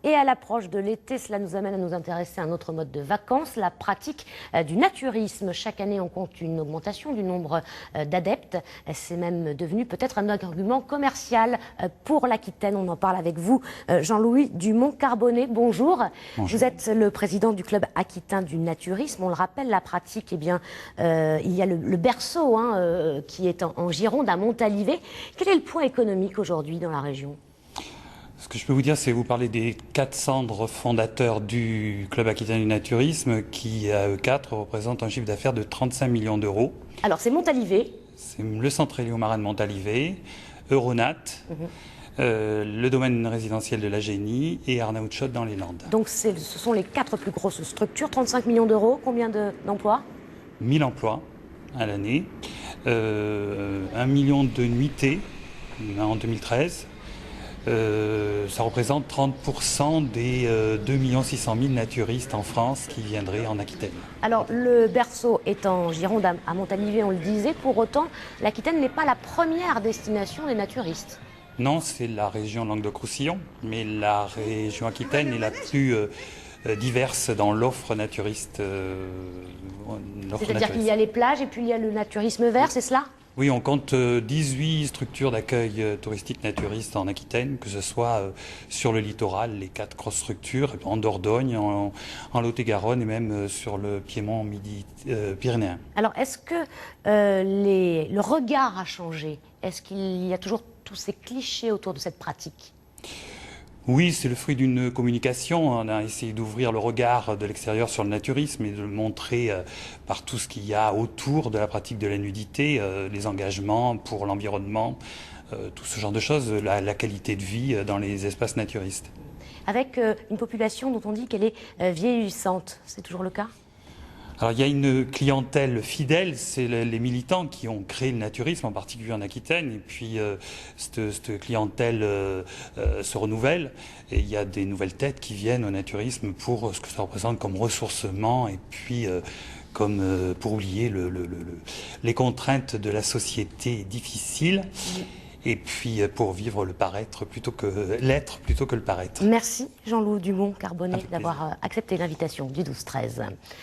Et à l'approche de l'été, cela nous amène à nous intéresser à un autre mode de vacances, la pratique du naturisme. Chaque année, on compte une augmentation du nombre d'adeptes. C'est même devenu peut-être un argument commercial pour l'Aquitaine. On en parle avec vous, Jean-Louis Dumont-Carbonnet. Bonjour. Bonjour. Vous êtes le président du club aquitain du naturisme. On le rappelle, la pratique, eh bien, il y a le berceau qui est en Gironde, à Montalivet. Quel est le point économique aujourd'hui dans la région ? Ce que je peux vous dire, c'est vous parler des 400 fondateurs du Club Aquitain du Naturisme qui, à eux quatre, représentent un chiffre d'affaires de 35 millions d'euros. Alors, c'est Montalivet. C'est le centre Héliomarin de Montalivet, Euronat, le domaine résidentiel de la Génie et Arnaoutchott dans les Landes. Donc, ce sont les 4 plus grosses structures. 35 millions d'euros. Combien d'emplois ? 1000 emplois à l'année, 1 million de nuitées en 2013. Ça représente 30% des 2 600 000 naturistes en France qui viendraient en Aquitaine. Alors, le berceau est en Gironde, à Montalivet, on le disait. Pour autant, l'Aquitaine n'est pas la première destination des naturistes. Non, c'est la région Languedoc-Roussillon, mais la région Aquitaine est la plus diverse dans l'offre naturiste. C'est-à-dire qu'il y a les plages et puis il y a le naturisme vert, c'est cela ? Oui, on compte 18 structures d'accueil touristique naturiste en Aquitaine, que ce soit sur le littoral, les 4 grosses structures, en Dordogne, en Lot-et-Garonne et même sur le piémont midi-pyrénéen. Alors, est-ce que le regard a changé ? Est-ce qu'il y a toujours tous ces clichés autour de cette pratique ? Oui, c'est le fruit d'une communication. On a essayé d'ouvrir le regard de l'extérieur sur le naturisme et de le montrer par tout ce qu'il y a autour de la pratique de la nudité, les engagements pour l'environnement, tout ce genre de choses, la qualité de vie dans les espaces naturistes. Avec une population dont on dit qu'elle est vieillissante, c'est toujours le cas ? Alors il y a une clientèle fidèle, c'est les militants qui ont créé le naturisme, en particulier en Aquitaine, et puis cette clientèle se renouvelle, et il y a des nouvelles têtes qui viennent au naturisme pour ce que ça représente comme ressourcement, et puis comme pour oublier les contraintes de la société difficile. Et puis pour vivre le paraître plutôt que l'être plutôt que le paraître. Merci Jean-Louis Dumont-Carbonnet d'avoir accepté l'invitation du 12-13.